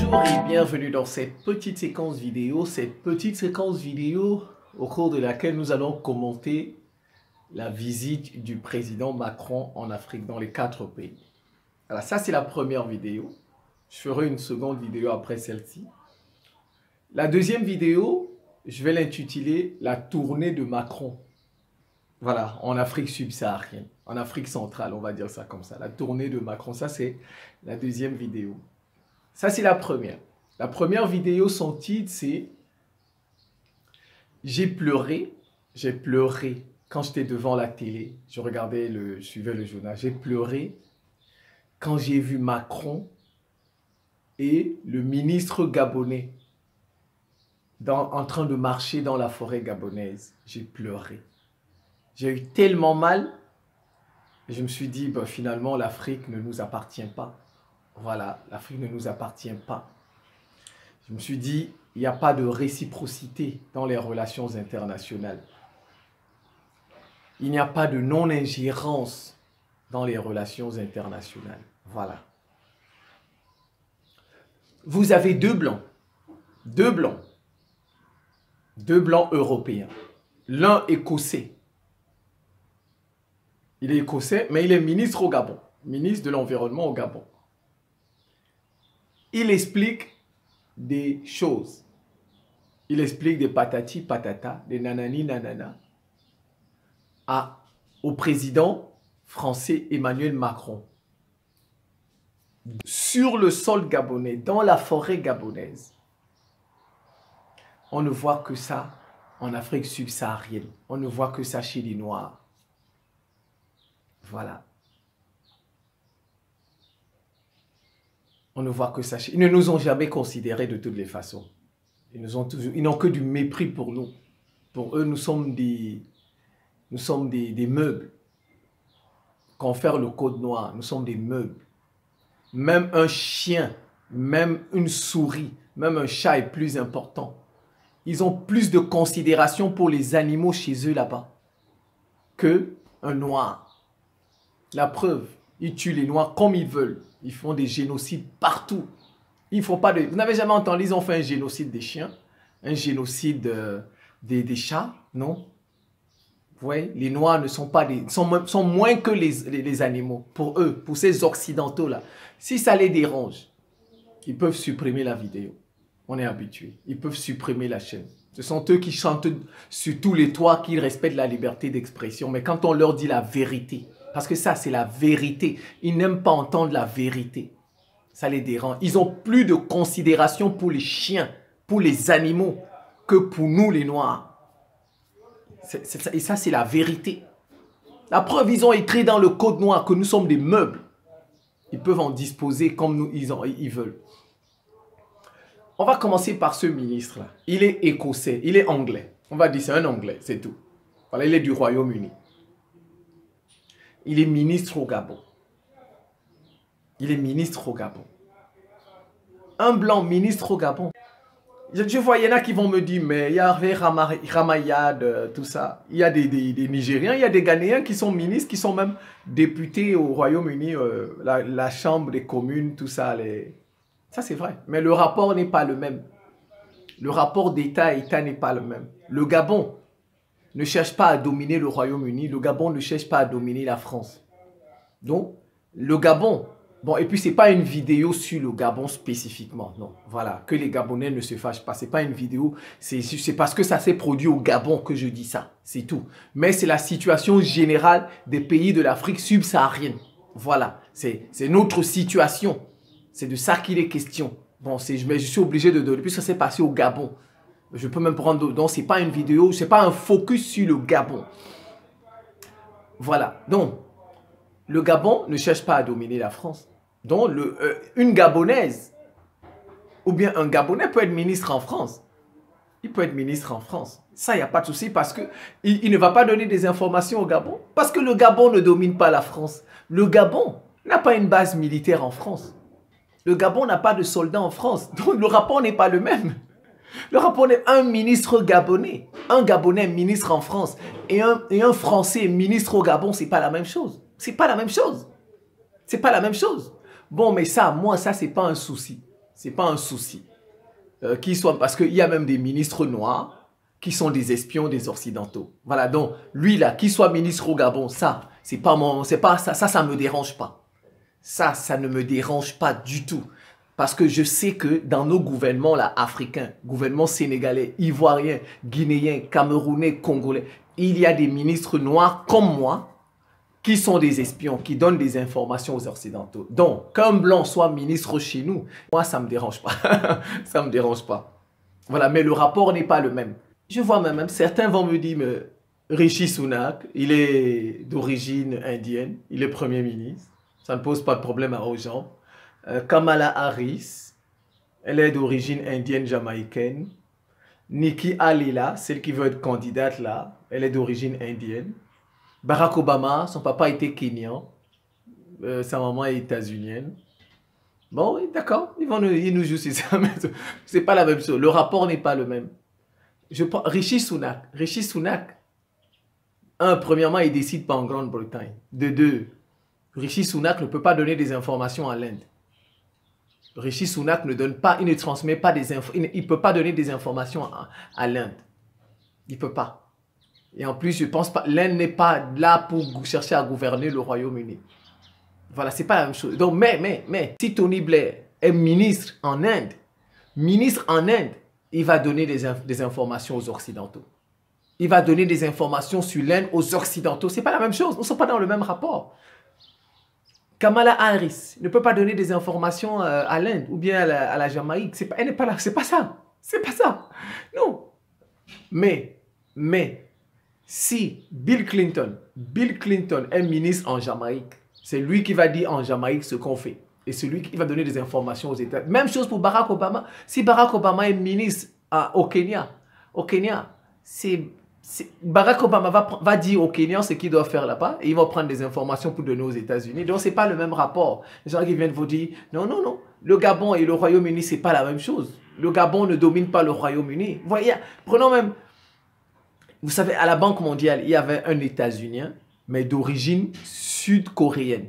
Bonjour et bienvenue dans cette petite séquence vidéo au cours de laquelle nous allons commenter la visite du président Macron en Afrique, dans les 4 pays. Alors ça, c'est la première vidéo. Je ferai une seconde vidéo après celle-ci. La deuxième vidéo, je vais l'intituler « La tournée de Macron ». Voilà, en Afrique subsaharienne, en Afrique centrale, on va dire ça comme ça. La tournée de Macron, ça c'est la deuxième vidéo. Ça c'est la première. La première vidéo, son titre c'est « J'ai pleuré quand j'étais devant la télé, je suivais le journal, j'ai pleuré quand j'ai vu Macron et le ministre gabonais en train de marcher dans la forêt gabonaise. J'ai pleuré. J'ai eu tellement mal, je me suis dit, ben, finalement, l'Afrique ne nous appartient pas. Voilà, l'Afrique ne nous appartient pas. Je me suis dit, il n'y a pas de réciprocité dans les relations internationales. Il n'y a pas de non-ingérence dans les relations internationales. Voilà. Vous avez deux blancs européens, l'un écossais. Il est écossais, mais il est ministre au Gabon, ministre de l'Environnement au Gabon. Il explique des choses. Il explique des patati patata, des nanani nanana au président français Emmanuel Macron. Sur le sol gabonais, dans la forêt gabonaise, on ne voit que ça en Afrique subsaharienne. On ne voit que ça chez les Noirs. Voilà. On ne voit que ça. Ils ne nous ont jamais considérés de toutes les façons. Ils n'ont que du mépris pour nous. Pour eux, nous sommes des meubles. Confère le code noir, nous sommes des meubles. Même un chien, même une souris, même un chat est plus important. Ils ont plus de considération pour les animaux chez eux là-bas qu'un noir. La preuve, ils tuent les noirs comme ils veulent. Ils font des génocides partout. Ils font pas de... Vous n'avez jamais entendu, ils ont fait un génocide des chiens, un génocide des chats, non? Vous voyez, les noirs ne sont pas des... sont moins que les animaux. Pour eux, pour ces occidentaux-là. Si ça les dérange, ils peuvent supprimer la vidéo. On est habitué. Ils peuvent supprimer la chaîne. Ce sont eux qui chantent sur tous les toits qu'ils respectent la liberté d'expression. Mais quand on leur dit la vérité, parce que ça, c'est la vérité. Ils n'aiment pas entendre la vérité. Ça les dérange. Ils ont plus de considération pour les chiens, pour les animaux, que pour nous, les Noirs. Et ça, c'est la vérité. La preuve, ils ont écrit dans le code noir que nous sommes des meubles. Ils peuvent en disposer comme ils veulent. On va commencer par ce ministre-là. Il est écossais, il est anglais. On va dire c'est un anglais, c'est tout. Voilà, il est du Royaume-Uni. Il est ministre au Gabon. Il est ministre au Gabon. Un blanc ministre au Gabon. Je vois, il y en a qui vont me dire, mais il y a Ramayad, tout ça. Il y a des Nigériens, il y a des Ghanéens qui sont ministres, qui sont même députés au Royaume-Uni, la Chambre des communes, tout ça. Ça, c'est vrai. Mais le rapport n'est pas le même. Le rapport d'État à État n'est pas le même. Le Gabon ne cherche pas à dominer le Royaume-Uni. Le Gabon ne cherche pas à dominer la France. Donc, le Gabon... Bon, et puis, ce n'est pas une vidéo sur le Gabon spécifiquement. Non, voilà, que les Gabonais ne se fâchent pas. Ce n'est pas une vidéo, c'est parce que ça s'est produit au Gabon que je dis ça. C'est tout. Mais c'est la situation générale des pays de l'Afrique subsaharienne. Voilà, c'est notre situation. C'est de ça qu'il est question. Bon, mais je suis obligé de donner, puisque ça s'est passé au Gabon. Je peux même prendre... Donc, ce n'est pas une vidéo, ce n'est pas un focus sur le Gabon. Voilà. Donc, le Gabon ne cherche pas à dominer la France. Donc, une Gabonaise ou bien un Gabonais peut être ministre en France. Il peut être ministre en France. Ça, il n'y a pas de souci parce qu'il ne va pas donner des informations au Gabon. Parce que le Gabon ne domine pas la France. Le Gabon n'a pas une base militaire en France. Le Gabon n'a pas de soldats en France. Donc, le rapport n'est pas le même. Le rapport est un ministre gabonais. Un Gabonais ministre en France et un Français ministre au Gabon, c'est pas la même chose. C'est pas la même chose. C'est pas la même chose. Bon, mais ça, moi, ça, c'est pas un souci. C'est pas un souci. Parce qu'il y a même des ministres noirs qui sont des espions des Occidentaux. Voilà, donc lui là, qu'il soit ministre au Gabon, ça me dérange pas. Ça ne me dérange pas du tout. Parce que je sais que dans nos gouvernements là, africains, gouvernements sénégalais, ivoiriens, guinéens, camerounais, congolais, il y a des ministres noirs comme moi qui sont des espions, qui donnent des informations aux Occidentaux. Donc, qu'un blanc soit ministre chez nous, moi, ça ne me dérange pas. Ça ne me dérange pas. Voilà, mais le rapport n'est pas le même. Je vois même, certains vont me dire, mais Rishi Sunak, il est d'origine indienne, il est Premier ministre, ça ne pose pas de problème aux gens. Kamala Harris, elle est d'origine indienne jamaïcaine. Nikki Haley là, celle qui veut être candidate là, elle est d'origine indienne. Barack Obama, son papa était kenyan, sa maman est états-unienne. Bon, oui, d'accord, ils nous jouent sur ça, mais c'est pas la même chose. Le rapport n'est pas le même. Rishi Sunak, premièrement, il décide pas en Grande-Bretagne. De deux, Rishi Sunak ne peut pas donner des informations à l'Inde. Rishi Sunak il ne transmet pas des infos, il ne peut pas donner des informations à l'Inde. Il ne peut pas. Et en plus, je pense pas, l'Inde n'est pas là pour chercher à gouverner le Royaume-Uni. Voilà, c'est pas la même chose. Donc, mais, si Tony Blair est ministre en Inde, il va donner des informations aux Occidentaux. Il va donner des informations sur l'Inde aux Occidentaux. C'est pas la même chose. Nous ne sommes pas dans le même rapport. Kamala Harris ne peut pas donner des informations à l'Inde ou bien à la Jamaïque. Elle n'est pas là. C'est pas ça. C'est pas ça. Non. Mais, si Bill Clinton est ministre en Jamaïque, c'est lui qui va dire en Jamaïque ce qu'on fait. Et c'est lui qui va donner des informations aux États. Même chose pour Barack Obama. Si Barack Obama est ministre au Kenya, Barack Obama va dire aux Kenyans ce qu'il doit faire là-bas et ils vont prendre des informations pour donner aux États-Unis. Donc, ce n'est pas le même rapport. Les gens qui viennent vous dire, non, le Gabon et le Royaume-Uni, ce n'est pas la même chose. Le Gabon ne domine pas le Royaume-Uni. Vous voyez, prenons même, vous savez, à la Banque mondiale, il y avait un États-Unien, mais d'origine sud-coréenne.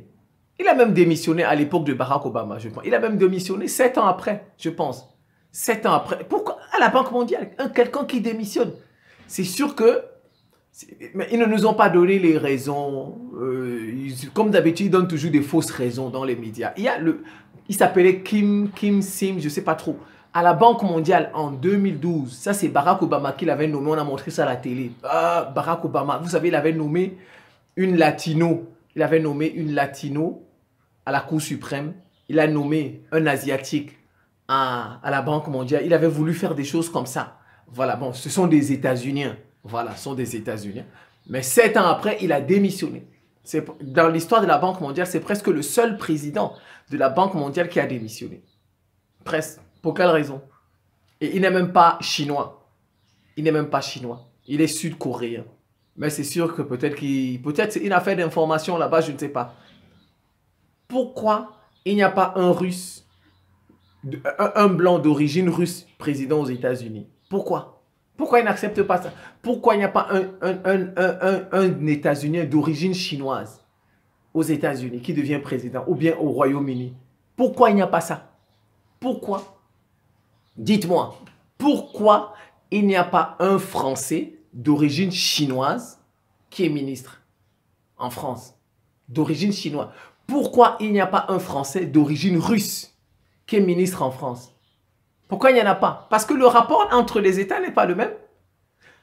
Il a même démissionné à l'époque de Barack Obama, je pense. Il a même démissionné 7 ans après, je pense. 7 ans après. Pourquoi à la Banque mondiale, quelqu'un qui démissionne? C'est sûr que, mais ils ne nous ont pas donné les raisons. Comme d'habitude, ils donnent toujours des fausses raisons dans les médias. Il s'appelait Kim Sim, je ne sais pas trop. À la Banque mondiale en 2012, ça c'est Barack Obama qui l'avait nommé, on a montré ça à la télé. Barack Obama, vous savez, il avait nommé une latino. Il avait nommé une latino à la Cour suprême. Il a nommé un asiatique à la Banque mondiale. Il avait voulu faire des choses comme ça. Voilà, bon, ce sont des États-Uniens. Voilà, ce sont des États-Uniens. Mais 7 ans après, il a démissionné. Dans l'histoire de la Banque mondiale, c'est presque le seul président de la Banque mondiale qui a démissionné. Presque. Pour quelle raison? Et il n'est même pas chinois. Il n'est même pas chinois. Il est sud-coréen. Mais c'est sûr que peut-être qu'il a fait d'informations là-bas, je ne sais pas. Pourquoi il n'y a pas un russe, un blanc d'origine russe président aux États-Unis? Pourquoi? Pourquoi il n'accepte pas ça? Pourquoi il n'y a pas un États-Unien d'origine chinoise aux États-Unis qui devient président ou bien au Royaume-Uni? Pourquoi il n'y a pas ça? Pourquoi? Dites-moi, pourquoi il n'y a pas un Français d'origine chinoise qui est ministre en France? D'origine chinoise. Pourquoi il n'y a pas un Français d'origine russe qui est ministre en France? Pourquoi il n'y en a pas? Parce que le rapport entre les États n'est pas le même.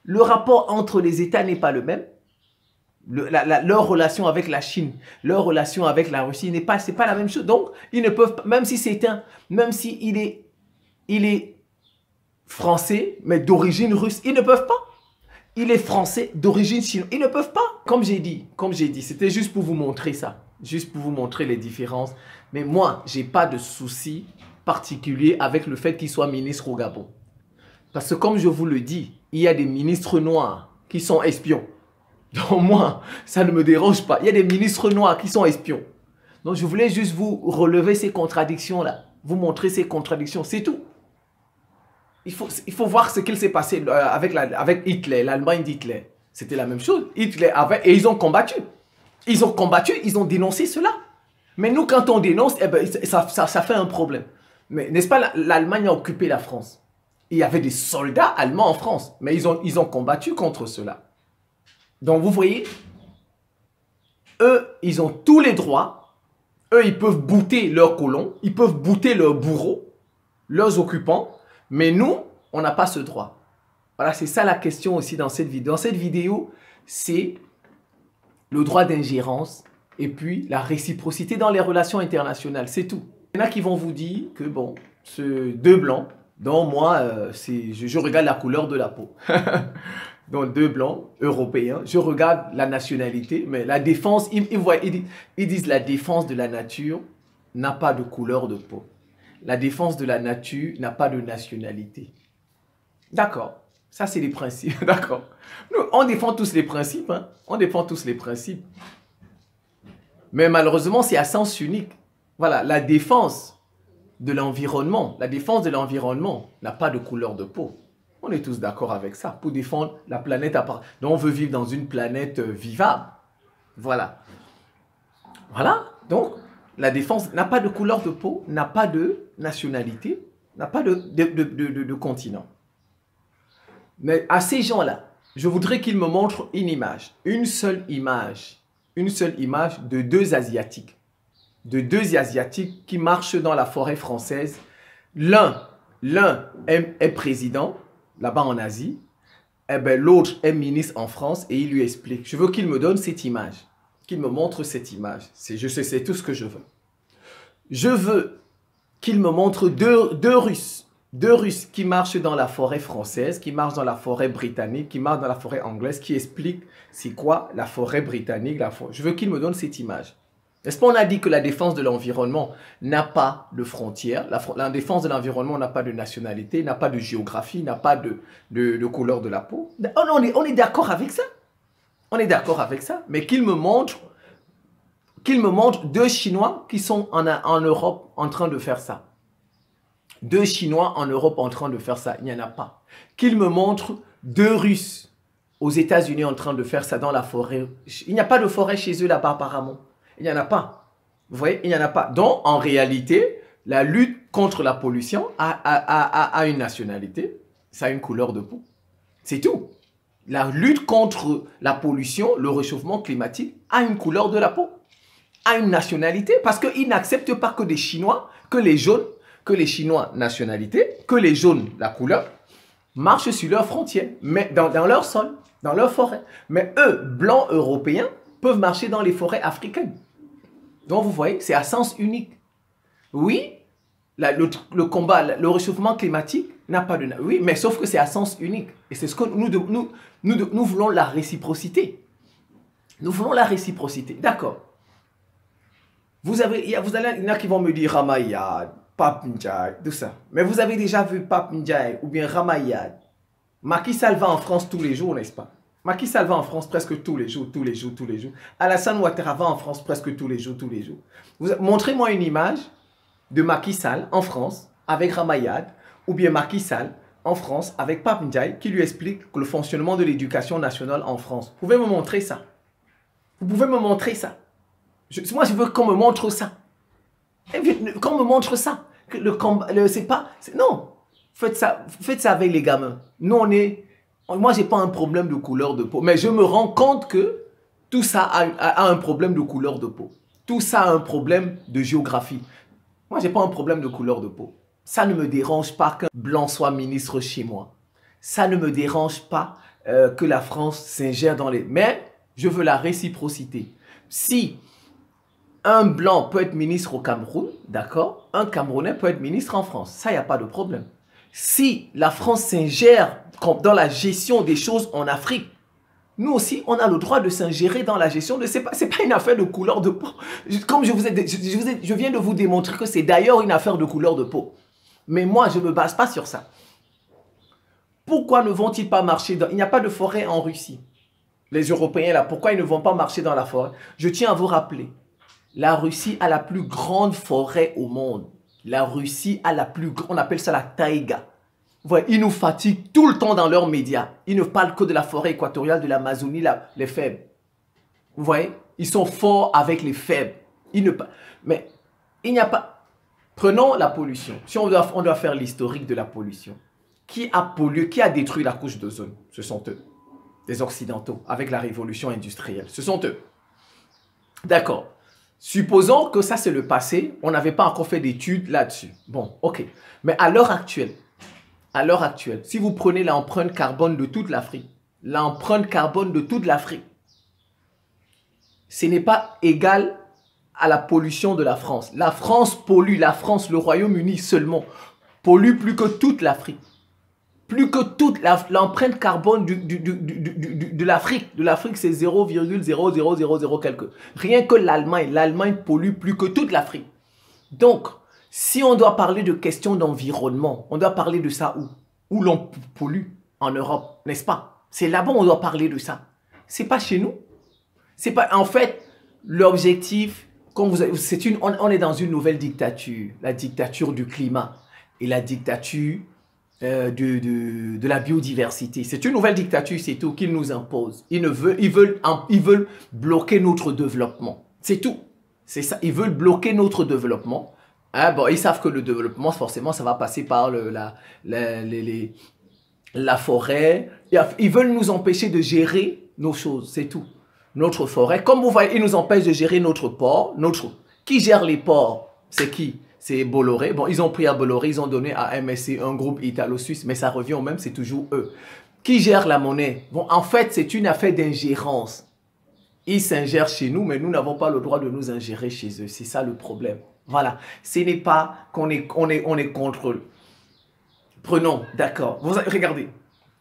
Le rapport entre les États n'est pas le même. Leur relation avec la Chine, leur relation avec la Russie c'est pas la même chose. Donc, ils ne peuvent pas, même si il est français, mais d'origine russe, ils ne peuvent pas. Il est français d'origine chinoise, ils ne peuvent pas. Comme j'ai dit, c'était juste pour vous montrer ça. Juste pour vous montrer les différences. Mais moi, je n'ai pas de souci particulier avec le fait qu'il soit ministre au Gabon. Parce que comme je vous le dis, il y a des ministres noirs qui sont espions. Donc moi, ça ne me dérange pas. Il y a des ministres noirs qui sont espions. Donc je voulais juste vous relever ces contradictions-là. Vous montrer ces contradictions, c'est tout. Il faut voir ce qu'il s'est passé avec Hitler, l'Allemagne d'Hitler. C'était la même chose. Hitler avait, et ils ont combattu. Ils ont combattu, ils ont dénoncé cela. Mais nous, quand on dénonce, eh ben, ça fait un problème. Mais n'est-ce pas, l'Allemagne a occupé la France. Il y avait des soldats allemands en France, mais ils ont combattu contre cela. Donc vous voyez, eux, ils ont tous les droits. Eux, ils peuvent bouter leurs colons, ils peuvent bouter leurs bourreaux, leurs occupants, mais nous, on n'a pas ce droit. Voilà, c'est ça la question aussi dans cette vidéo. Dans cette vidéo, c'est le droit d'ingérence et puis la réciprocité dans les relations internationales, c'est tout. Il y en a qui vont vous dire que bon, ce deux blancs, donc moi, je regarde la couleur de la peau. Donc deux blancs européens, je regarde la nationalité, mais la défense, ils disent la défense de la nature n'a pas de couleur de peau. La défense de la nature n'a pas de nationalité. D'accord, ça c'est les principes, d'accord. Nous, on défend tous les principes, hein? On défend tous les principes. Mais malheureusement, c'est à sens unique. Voilà, la défense de l'environnement n'a pas de couleur de peau. On est tous d'accord avec ça, pour défendre la planète à part. Donc on veut vivre dans une planète vivable. Voilà. Voilà, donc la défense n'a pas de couleur de peau, n'a pas de nationalité, n'a pas de continent. Mais à ces gens-là, je voudrais qu'ils me montrent une image, une seule image de deux Asiatiques. De deux Asiatiques qui marchent dans la forêt française. L'un est président, là-bas en Asie. Eh ben, l'autre est ministre en France et il lui explique. Je veux qu'il me donne cette image, qu'il me montre cette image. C'est tout ce que je veux. Je veux qu'il me montre deux Russes qui marchent dans la forêt française, qui marchent dans la forêt britannique, qui marchent dans la forêt anglaise, qui expliquent c'est quoi la forêt britannique. Je veux qu'il me donne cette image. N'est-ce pas, on a dit que la défense de l'environnement n'a pas de frontières, la défense de l'environnement n'a pas de nationalité, n'a pas de géographie, n'a pas de couleur de la peau. On est d'accord avec ça. On est d'accord avec ça. Mais qu'il me montre deux Chinois qui sont en Europe en train de faire ça. Deux Chinois en Europe en train de faire ça. Il n'y en a pas. Qu'il me montre deux Russes aux États-Unis en train de faire ça dans la forêt. Il n'y a pas de forêt chez eux là-bas apparemment. Il n'y en a pas. Vous voyez, il n'y en a pas. Donc, en réalité, la lutte contre la pollution a une nationalité. Ça a une couleur de peau. C'est tout. La lutte contre la pollution, le réchauffement climatique, a une couleur de la peau. A une nationalité. Parce qu'ils n'acceptent pas que des Chinois, que les jaunes, que les Chinois nationalité, que les jaunes, la couleur, marchent sur leurs frontières, mais dans leur sol, dans leur forêt. Mais eux, blancs européens, peuvent marcher dans les forêts africaines. Donc, vous voyez, c'est à sens unique. Oui, le combat, le réchauffement climatique n'a pas de... Oui, mais sauf que c'est à sens unique. Et c'est ce que nous voulons la réciprocité. Nous voulons la réciprocité. D'accord. Il y en a qui vont me dire Ramayad, Pape Ndiaye, tout ça. Mais vous avez déjà vu Pape Ndiaye ou bien Ramayad. Macky Sall va en France tous les jours, n'est-ce pas? Macky Sall va en France presque tous les jours. Alassane Ouattara va en France presque tous les jours. Montrez-moi une image de Macky Sall en France avec Ramayad ou bien Macky Sall en France avec Pape Ndiaye qui lui explique le fonctionnement de l'éducation nationale en France. Vous pouvez me montrer ça? Vous pouvez me montrer ça? Moi, je veux qu'on me montre ça. Qu'on me montre ça. Non, faites ça avec les gamins. Nous, moi, je n'ai pas un problème de couleur de peau, mais je me rends compte que tout ça a un problème de couleur de peau. Tout ça a un problème de géographie. Moi, je n'ai pas un problème de couleur de peau. Ça ne me dérange pas qu'un blanc soit ministre chez moi. Ça ne me dérange pas que la France s'ingère dans les... Mais je veux la réciprocité. Si un blanc peut être ministre au Cameroun, d'accord, un Camerounais peut être ministre en France. Ça, il n'y a pas de problème. Si la France s'ingère dans la gestion des choses en Afrique, nous aussi, on a le droit de s'ingérer dans la gestion de... C'est pas une affaire de couleur de peau. Comme je viens de vous démontrer que c'est d'ailleurs une affaire de couleur de peau. Mais moi, je ne me base pas sur ça. Pourquoi ne vont-ils pas marcher dans... Il n'y a pas de forêt en Russie. Les Européens, là, pourquoi ils ne vont pas marcher dans la forêt? Je tiens à vous rappeler, la Russie a la plus grande forêt au monde. La Russie a la plus grande, on appelle ça la taïga. Vous voyez, ils nous fatiguent tout le temps dans leurs médias. Ils ne parlent que de la forêt équatoriale, de l'Amazonie, les faibles. Vous voyez, ils sont forts avec les faibles. Mais il n'y a pas... Prenons la pollution. Si on doit faire l'historique de la pollution. Qui a pollué, qui a détruit la couche d'ozone? Ce sont eux, les Occidentaux, avec la révolution industrielle. Ce sont eux. D'accord. Supposons que ça, c'est le passé. On n'avait pas encore fait d'études là-dessus. Bon, ok. Mais à l'heure actuelle, si vous prenez l'empreinte carbone de toute l'Afrique, ce n'est pas égal à la pollution de la France. La France pollue, le Royaume-Uni seulement, pollue plus que toute l'Afrique. Plus que toute l'empreinte carbone de l'Afrique. De l'Afrique, c'est 0,0000 quelque. Rien que l'Allemagne pollue plus que toute l'Afrique. Donc, si on doit parler de questions d'environnement, on doit parler de ça où? Où l'on pollue? En Europe, n'est-ce pas? C'est là-bas on doit parler de ça. C'est pas chez nous. C'est pas, en fait, l'objectif, on est dans une nouvelle dictature. La dictature du climat et la dictature de la biodiversité. C'est une nouvelle dictature, c'est tout, qu'ils nous imposent. Ils veulent bloquer notre développement. C'est tout. C'est ça. Ils veulent bloquer notre développement. Hein, bon, ils savent que le développement, forcément, ça va passer par la forêt. Ils veulent nous empêcher de gérer nos choses, c'est tout. Notre forêt. Comme vous voyez, ils nous empêchent de gérer notre port. Qui gère les ports? C'est qui? C'est Bolloré. Bon, ils ont pris à Bolloré, ils ont donné à MSC, un groupe italo-suisse, mais ça revient au même, c'est toujours eux. Qui gère la monnaie? Bon, en fait, c'est une affaire d'ingérence. Ils s'ingèrent chez nous, mais nous n'avons pas le droit de nous ingérer chez eux. C'est ça le problème. Voilà. Ce n'est pas qu'on est contre eux. Prenons, d'accord. Regardez,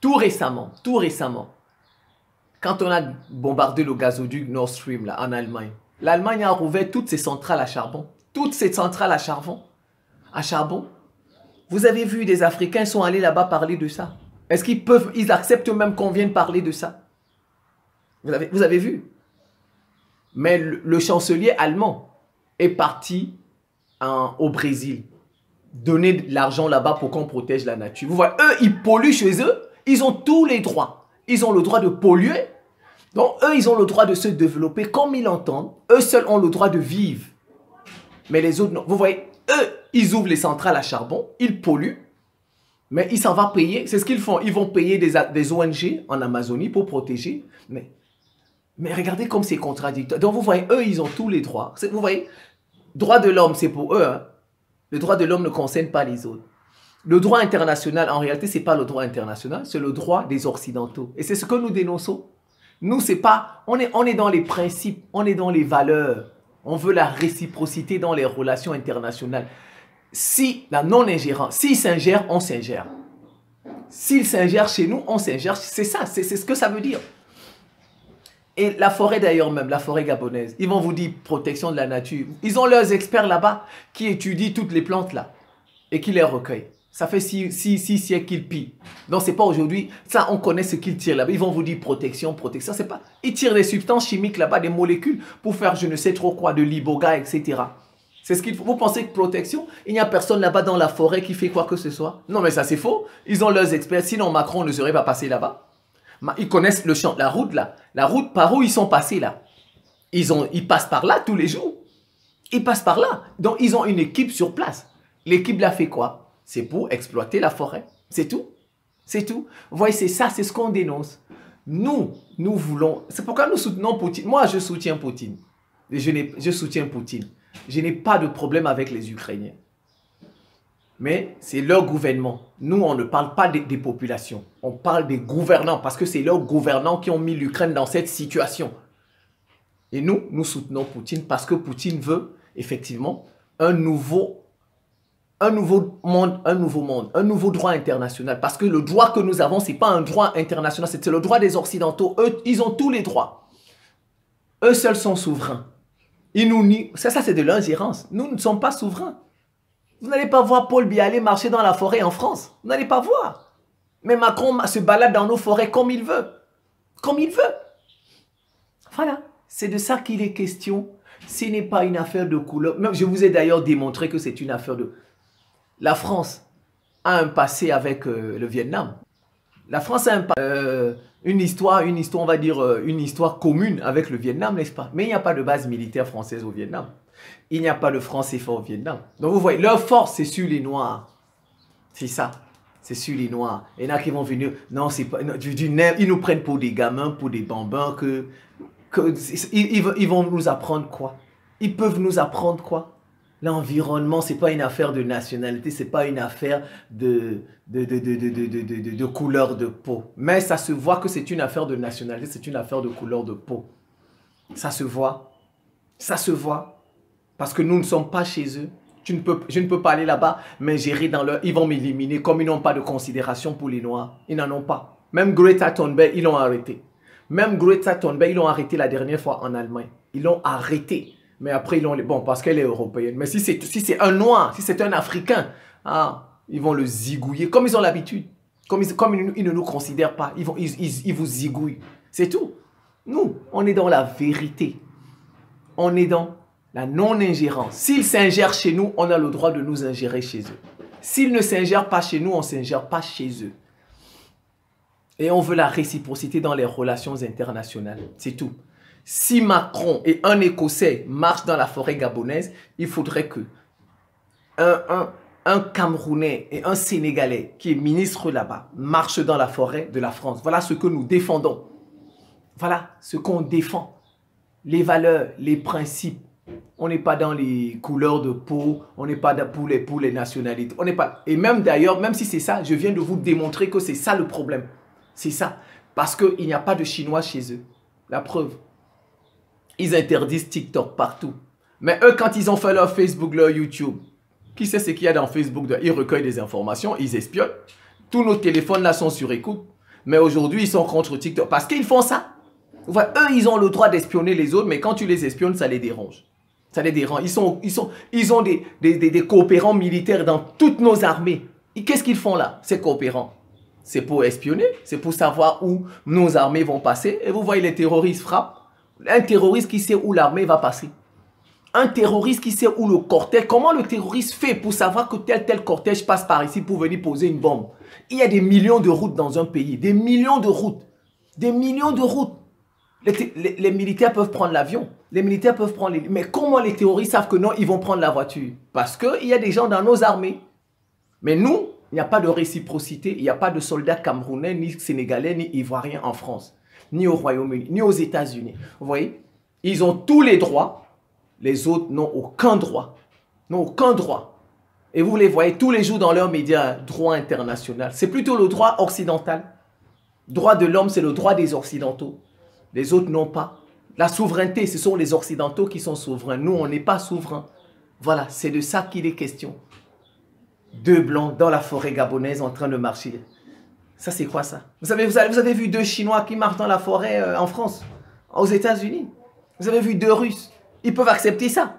tout récemment, quand on a bombardé le gazoduc Nord Stream là, en Allemagne, l'Allemagne a rouvert toutes ses centrales à charbon. Toutes ces centrales à charbon. Vous avez vu, des Africains sont allés là-bas parler de ça. Est-ce ils acceptent même qu'on vienne parler de ça? Vous avez vu? Mais le chancelier allemand est parti au Brésil, donner de l'argent là-bas pour qu'on protège la nature. Vous voyez, eux, ils polluent chez eux, ils ont tous les droits. Ils ont le droit de polluer. Donc, eux, ils ont le droit de se développer comme ils l'entendent. Eux seuls ont le droit de vivre. Mais les autres, non. Vous voyez, eux, ils ouvrent les centrales à charbon, ils polluent, mais ils s'en vont payer. C'est ce qu'ils font. Ils vont payer des ONG en Amazonie pour protéger. Mais regardez comme c'est contradictoire. Donc, vous voyez, eux, ils ont tous les droits. Vous voyez, droit de l'homme, c'est pour eux. Hein. Le droit de l'homme ne concerne pas les autres. Le droit international, en réalité, ce n'est pas le droit international, c'est le droit des Occidentaux. Et c'est ce que nous dénonçons. Nous, c'est pas... On est dans les principes, on est dans les valeurs. On veut la réciprocité dans les relations internationales. Si la non-ingérence, s'ils s'ingèrent, on s'ingère. S'ils s'ingèrent chez nous, on s'ingère. C'est ça, c'est ce que ça veut dire. Et la forêt d'ailleurs même, la forêt gabonaise, ils vont vous dire protection de la nature. Ils ont leurs experts là-bas qui étudient toutes les plantes là et qui les recueillent. Ça fait 6 siècles qu'ils pillent. Donc, c'est pas aujourd'hui. Ça, on connaît ce qu'ils tirent là-bas. Ils vont vous dire protection. C'est pas... Ils tirent des substances chimiques là-bas, des molécules, pour faire je ne sais trop quoi, de l'iboga, etc. C'est ce qu'il faut. Vous pensez que protection, il n'y a personne là-bas dans la forêt qui fait quoi que ce soit? Non, mais ça, c'est faux. Ils ont leurs experts. Sinon, Macron ne serait pas passé là-bas. Ils connaissent le champ, la route là. La route par où ils sont passés là. Ils passent par là tous les jours. Ils passent par là. Donc, ils ont une équipe sur place. L'équipe là fait quoi? C'est pour exploiter la forêt. C'est tout. C'est tout. Vous voyez, c'est ça, c'est ce qu'on dénonce. Nous voulons... C'est pourquoi nous soutenons Poutine. Moi, je soutiens Poutine. Je soutiens Poutine. Je n'ai pas de problème avec les Ukrainiens. Mais c'est leur gouvernement. Nous, on ne parle pas des populations. On parle des gouvernants parce que c'est leurs gouvernants qui ont mis l'Ukraine dans cette situation. Et nous soutenons Poutine parce que Poutine veut effectivement un nouveau monde, un nouveau droit international. Parce que le droit que nous avons, ce n'est pas un droit international, c'est le droit des Occidentaux. Eux, ils ont tous les droits. Eux seuls sont souverains. Ils nous nient. Ça c'est de l'ingérence. Nous ne sommes pas souverains. Vous n'allez pas voir Paul Biya aller marcher dans la forêt en France. Vous n'allez pas voir. Mais Macron se balade dans nos forêts comme il veut. Comme il veut. Voilà. C'est de ça qu'il est question. Ce n'est pas une affaire de couleur. Même, je vous ai d'ailleurs démontré que c'est une affaire de... La France a un passé avec le Vietnam. La France a une histoire, on va dire, une histoire commune avec le Vietnam, n'est-ce pas? Mais il n'y a pas de base militaire française au Vietnam. Il n'y a pas de franc CFA au Vietnam. Donc vous voyez, leur force, c'est sur les Noirs. C'est ça. C'est sur les Noirs. Il y en a qui vont venir, non, c'est pas, non, ils nous prennent pour des gamins, pour des bambins, ils vont nous apprendre quoi? Ils peuvent nous apprendre quoi? L'environnement, c'est pas une affaire de nationalité, c'est pas une affaire de couleur de peau. Mais ça se voit que c'est une affaire de nationalité, c'est une affaire de couleur de peau. Ça se voit. Ça se voit. Parce que nous ne sommes pas chez eux. Je ne peux pas aller là-bas, m'ingérer dans leur... Ils vont m'éliminer comme ils n'ont pas de considération pour les Noirs. Ils n'en ont pas. Même Greta Thunberg, ils l'ont arrêté. Même Greta Thunberg, ils l'ont arrêté la dernière fois en Allemagne. Ils l'ont arrêté. Mais après, ils l'ont... Bon, parce qu'elle est européenne. Mais si c'est un Noir, si c'est un Africain, ils vont le zigouiller comme ils ont l'habitude. Comme ils ne nous considèrent pas. Ils vous zigouillent. C'est tout. Nous, on est dans la vérité. On est dans la non-ingérence. S'ils s'ingèrent chez nous, on a le droit de nous ingérer chez eux. S'ils ne s'ingèrent pas chez nous, on ne s'ingère pas chez eux. Et on veut la réciprocité dans les relations internationales. C'est tout. Si Macron et un Écossais marchent dans la forêt gabonaise, il faudrait que un Camerounais et un Sénégalais qui est ministre là-bas marchent dans la forêt de la France. Voilà ce que nous défendons. Voilà ce qu'on défend. Les valeurs, les principes. On n'est pas dans les couleurs de peau, on n'est pas pour les nationalités. On n'est pas. Et même d'ailleurs, même si c'est ça, je viens de vous démontrer que c'est ça le problème. C'est ça. Parce qu'il n'y a pas de Chinois chez eux. La preuve. Ils interdisent TikTok partout. Mais eux, quand ils ont fait leur Facebook, leur YouTube, qui sait ce qu'il y a dans Facebook? Ils recueillent des informations, ils espionnent. Tous nos téléphones là sont sur écoute. Mais aujourd'hui, ils sont contre TikTok. Parce qu'ils font ça. Enfin, eux, ils ont le droit d'espionner les autres, mais quand tu les espionnes, ça les dérange. Ça les dérange. Ils ont des coopérants militaires dans toutes nos armées. Qu'est-ce qu'ils font là, ces coopérants? C'est pour espionner, c'est pour savoir où nos armées vont passer. Et vous voyez, les terroristes frappent. Un terroriste qui sait où l'armée va passer. Un terroriste qui sait où le cortège... Comment le terroriste fait pour savoir que tel cortège passe par ici pour venir poser une bombe? Il y a des millions de routes dans un pays. Des millions de routes. Des millions de routes. Les militaires peuvent prendre l'avion. Les militaires peuvent prendre les... Mais comment les terroristes savent que non, ils vont prendre la voiture? Parce qu'il y a des gens dans nos armées. Mais nous, il n'y a pas de réciprocité. Il n'y a pas de soldats camerounais, ni sénégalais, ni ivoiriens en France. Ni au Royaume-Uni, ni aux États-Unis. Vous voyez? Ils ont tous les droits. Les autres n'ont aucun droit. N'ont aucun droit. Et vous les voyez tous les jours dans leurs médias, droit international. C'est plutôt le droit occidental. Droit de l'homme, c'est le droit des Occidentaux. Les autres n'ont pas. La souveraineté, ce sont les Occidentaux qui sont souverains. Nous, on n'est pas souverains. Voilà, c'est de ça qu'il est question. Deux blancs dans la forêt gabonaise en train de marcher. Ça, c'est quoi ça? Vous avez vu deux Chinois qui marchent dans la forêt en France, aux États-Unis. Vous avez vu deux Russes. Ils peuvent accepter ça.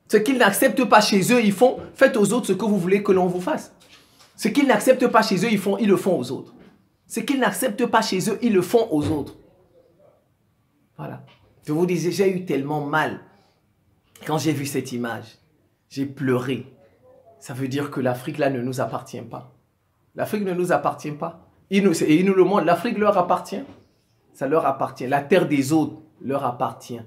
Ce qu'ils n'acceptent pas chez eux, ils font. Faites aux autres ce que vous voulez que l'on vous fasse. Ce qu'ils n'acceptent pas chez eux, ils le font aux autres. Ce qu'ils n'acceptent pas chez eux, ils le font aux autres. Voilà. Je vous disais, j'ai eu tellement mal quand j'ai vu cette image. J'ai pleuré. Ça veut dire que l'Afrique, là, ne nous appartient pas. L'Afrique ne nous appartient pas. Ils nous le montrent. L'Afrique leur appartient. Ça leur appartient. La terre des autres leur appartient.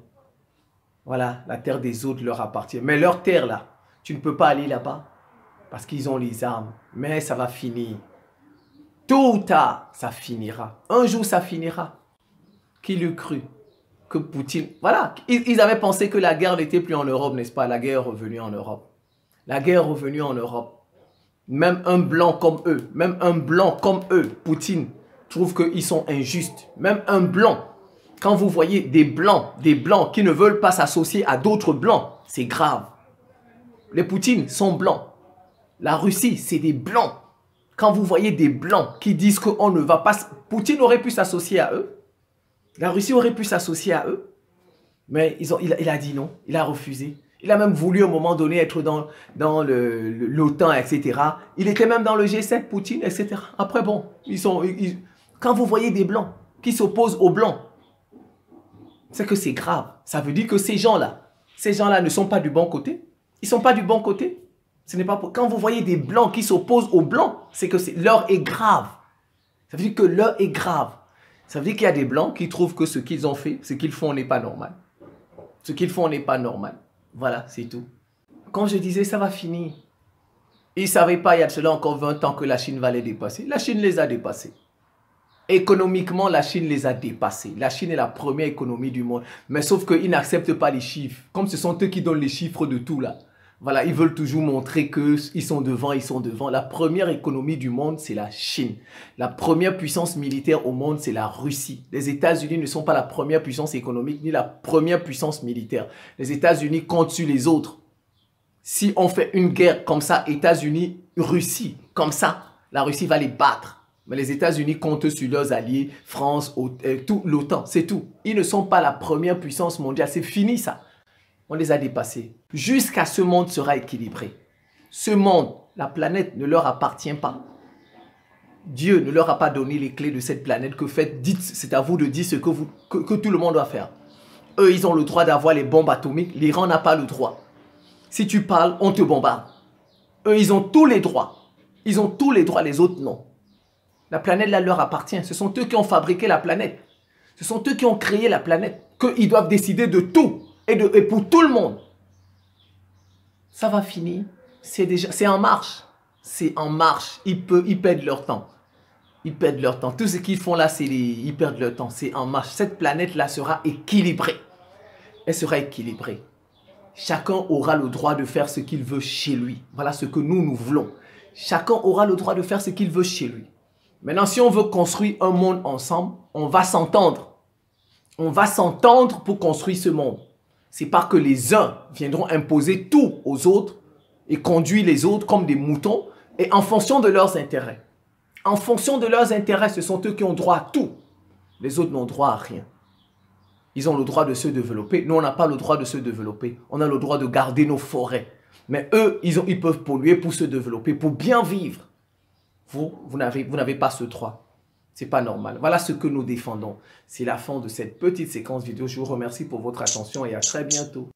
Voilà, la terre des autres leur appartient. Mais leur terre, là, tu ne peux pas aller là-bas parce qu'ils ont les armes. Mais ça va finir. Tôt ou tard, ça finira. Un jour, ça finira. Qui l'eût cru? Que Poutine... Voilà, ils avaient pensé que la guerre n'était plus en Europe, n'est-ce pas? La guerre est revenue en Europe. La guerre est revenue en Europe. Même un blanc comme eux, Poutine, trouve qu'ils sont injustes. Même un blanc. Quand vous voyez des blancs qui ne veulent pas s'associer à d'autres blancs, c'est grave. Les Poutines sont blancs. La Russie, c'est des blancs. Quand vous voyez des blancs qui disent qu'on ne va pas... Poutine aurait pu s'associer à eux. La Russie aurait pu s'associer à eux. Mais il a dit non. Il a refusé. Il a même voulu à un moment donné être dans l'OTAN, etc. Il était même dans le G7, Poutine, etc. Après, bon, quand vous voyez des blancs qui s'opposent aux blancs, c'est que c'est grave. Ça veut dire que ces gens-là ne sont pas du bon côté. Ils ne sont pas du bon côté. Ce n'est pas pour... Quand vous voyez des blancs qui s'opposent aux blancs, c'est que l'heure est grave. Ça veut dire que l'heure est grave. Ça veut dire qu'il y a des Blancs qui trouvent que ce qu'ils ont fait, ce qu'ils font n'est pas normal. Ce qu'ils font n'est pas normal. Voilà, c'est tout. Quand je disais ça va finir, ils ne savaient pas il y a de cela encore 20 ans que la Chine va les dépasser. La Chine les a dépassés. Économiquement, la Chine les a dépassés. La Chine est la première économie du monde. Mais sauf qu'ils n'acceptent pas les chiffres. Comme ce sont eux qui donnent les chiffres de tout là. Voilà, ils veulent toujours montrer qu'ils sont devant, ils sont devant. La première économie du monde, c'est la Chine. La première puissance militaire au monde, c'est la Russie. Les États-Unis ne sont pas la première puissance économique ni la première puissance militaire. Les États-Unis comptent sur les autres. Si on fait une guerre comme ça, États-Unis, Russie, comme ça, la Russie va les battre. Mais les États-Unis comptent sur leurs alliés, France, tout l'OTAN, c'est tout. Ils ne sont pas la première puissance mondiale, c'est fini ça. On les a dépassés. Jusqu'à ce monde sera équilibré. Ce monde, la planète ne leur appartient pas. Dieu ne leur a pas donné les clés de cette planète que faites, dites, c'est à vous de dire ce que tout le monde doit faire. Eux, ils ont le droit d'avoir les bombes atomiques, l'Iran n'a pas le droit. Si tu parles, on te bombarde. Eux, ils ont tous les droits. Ils ont tous les droits, les autres non. La planète là leur appartient. Ce sont eux qui ont fabriqué la planète. Ce sont eux qui ont créé la planète. Qu'ils doivent décider de tout. Et pour tout le monde. Ça va finir. C'est en marche. C'est en marche. Ils perdent leur temps. Ils perdent leur temps. Tout ce qu'ils font là, ils perdent leur temps. C'est en marche. Cette planète-là sera équilibrée. Elle sera équilibrée. Chacun aura le droit de faire ce qu'il veut chez lui. Voilà ce que nous voulons. Chacun aura le droit de faire ce qu'il veut chez lui. Maintenant, si on veut construire un monde ensemble, on va s'entendre. On va s'entendre pour construire ce monde. C'est pas que les uns viendront imposer tout aux autres et conduire les autres comme des moutons et en fonction de leurs intérêts. En fonction de leurs intérêts, ce sont eux qui ont droit à tout. Les autres n'ont droit à rien. Ils ont le droit de se développer. Nous, on n'a pas le droit de se développer. On a le droit de garder nos forêts. Mais eux, ils peuvent polluer pour se développer, pour bien vivre. Vous n'avez pas ce droit. C'est pas normal. Voilà ce que nous défendons. C'est la fin de cette petite séquence vidéo. Je vous remercie pour votre attention et à très bientôt.